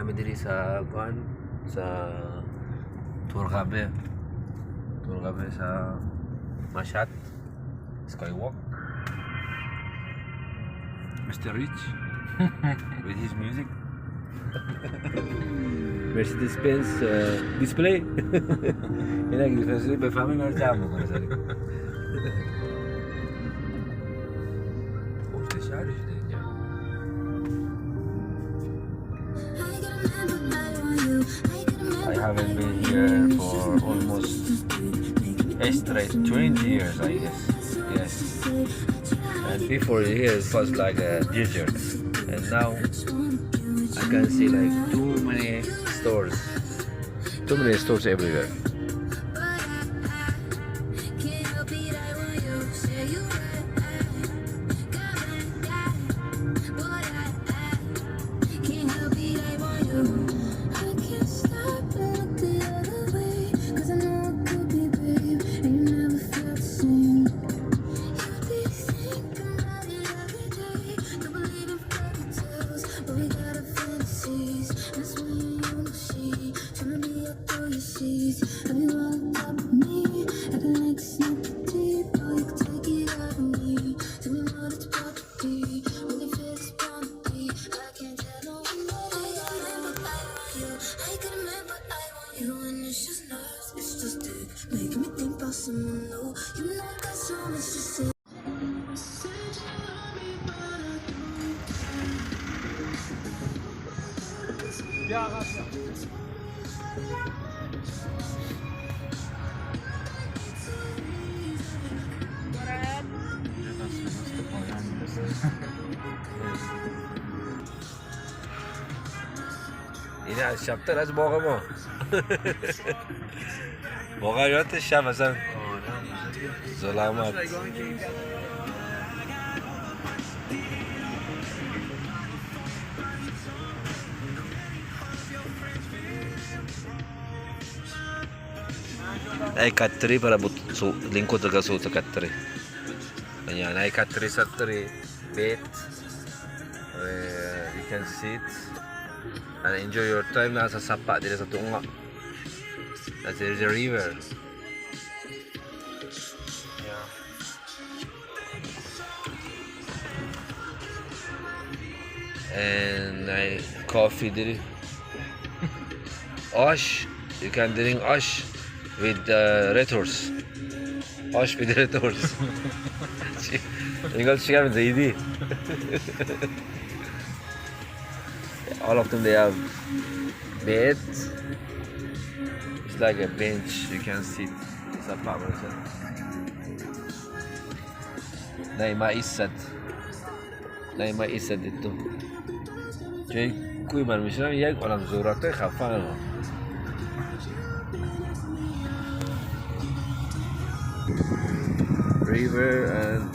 namin diri sa Turgabe sa Mashat Skywalk. Mr. Rich with his music. Mercedes-Benz display. Ini lagi display befami mercamu kan sari. Oh, işte şarj edince. I haven't been here for almost straight 20 years, I guess. Yes. And before here it was like a desert, and now I can see like too many stores everywhere. Yine şaptan az boğa mı? Boğa yok da şapasan. Zolamat. Ay katri para lingkod taga sa katri. Ayan, ay katri sa bed. You can sit and enjoy your time nasa sapa dito sa tunga. There's a river. Yeah. And I coffee dito. Ash, you can drink ash with retors. Ash with retors. 이걸 시간은 easy. All of them they have beds. It's like a bench you can sit. It's a power set. Naima isad itu. Jadi kui man misalnya ya orang zorak tuh kapan lo? River and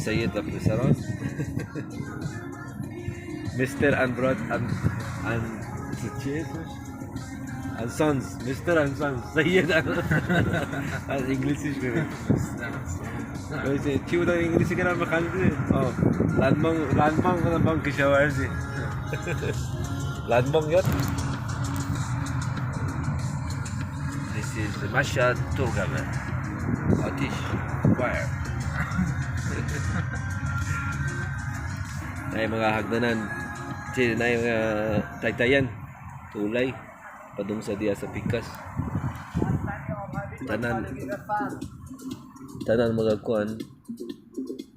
Sayyid Abdussalam. Mr. and Brad and Sons, Mr. and Sons, Sayyid and English is very. Wैसे क्यों तो English के नाम में खाली थे? Oh, landbang का नाम किशावर से. Landbang यार. This is the Mashat Turgabe. Atish Fire. Ay mga hagdanan. Sila na yung taytayan, tulay, padung sa diya sa pikas. Tanan mga kuan,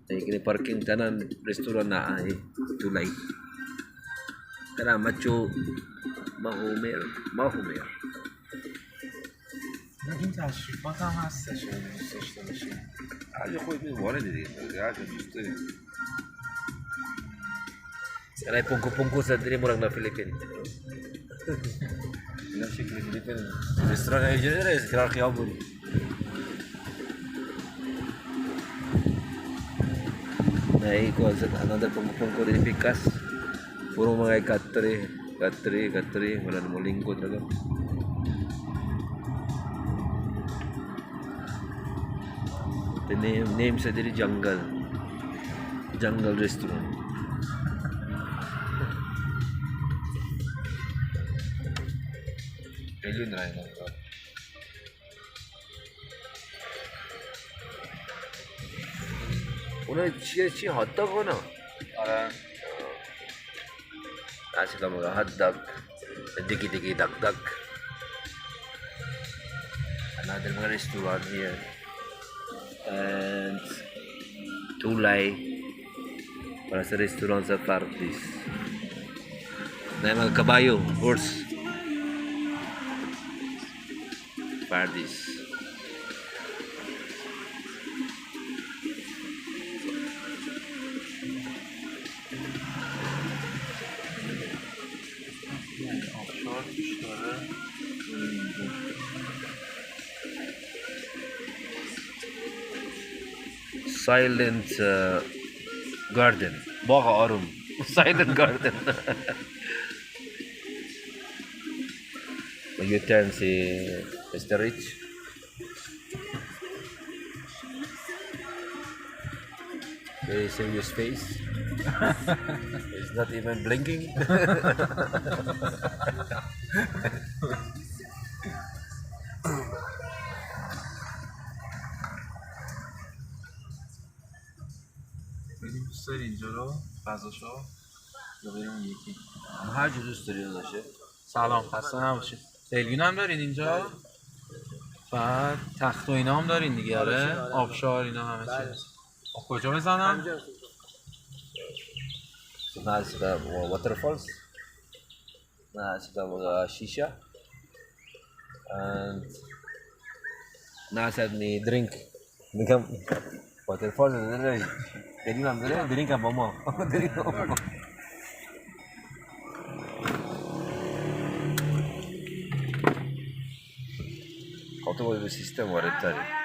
ay kini-parking tanan restoran na ay tulay. Kana macho mahumer. Naging taşı, bakamazsa şöyle seçtiğim şey. Ayo koymayı var dedi. Ya gusto eh. Sanay pungko-pungko sa diri murag na Philippines. Ila siya Philippines. Restaurant ay dyan rin, kirar kiyabon. Naikuha sa another pungko-pungko din pikas. Puro mga katri. Wala namang lingkod talaga. The name sa diri Jungle Restaurant. میلیون رای نمیداد. اونا چی هات داگ اونا؟ آره. Nasi lemak hot dog, digi duck duck. Another restaurant here, and Tulay. Para restaurant sa Fardis. Na mga kabayo, horse. Fardis. یعنی آبشار توش داره. Silent garden. باغ آروم. Silent garden. You can see Mr. Rich. Very serious face. He's not even blinking. بریم دوست داری اینجا رو غذاشو یا بریم اون یکی؟ هر جور دوست داری داشته. سلام، خسته نباشید. قلیون هم دارین اینجا؟ بعد تخت و اینا هم دارین دیگه؟ آره. آبشار اینا همه چی. کجا بزنم؟ Nas sudah waterfalls. Nah sudah shisha. And Nas had me drink. Dengan waterfall ada. Jadi namanya drink apa mau? Drink apa mau? Kau tu boleh sistem waret tadi.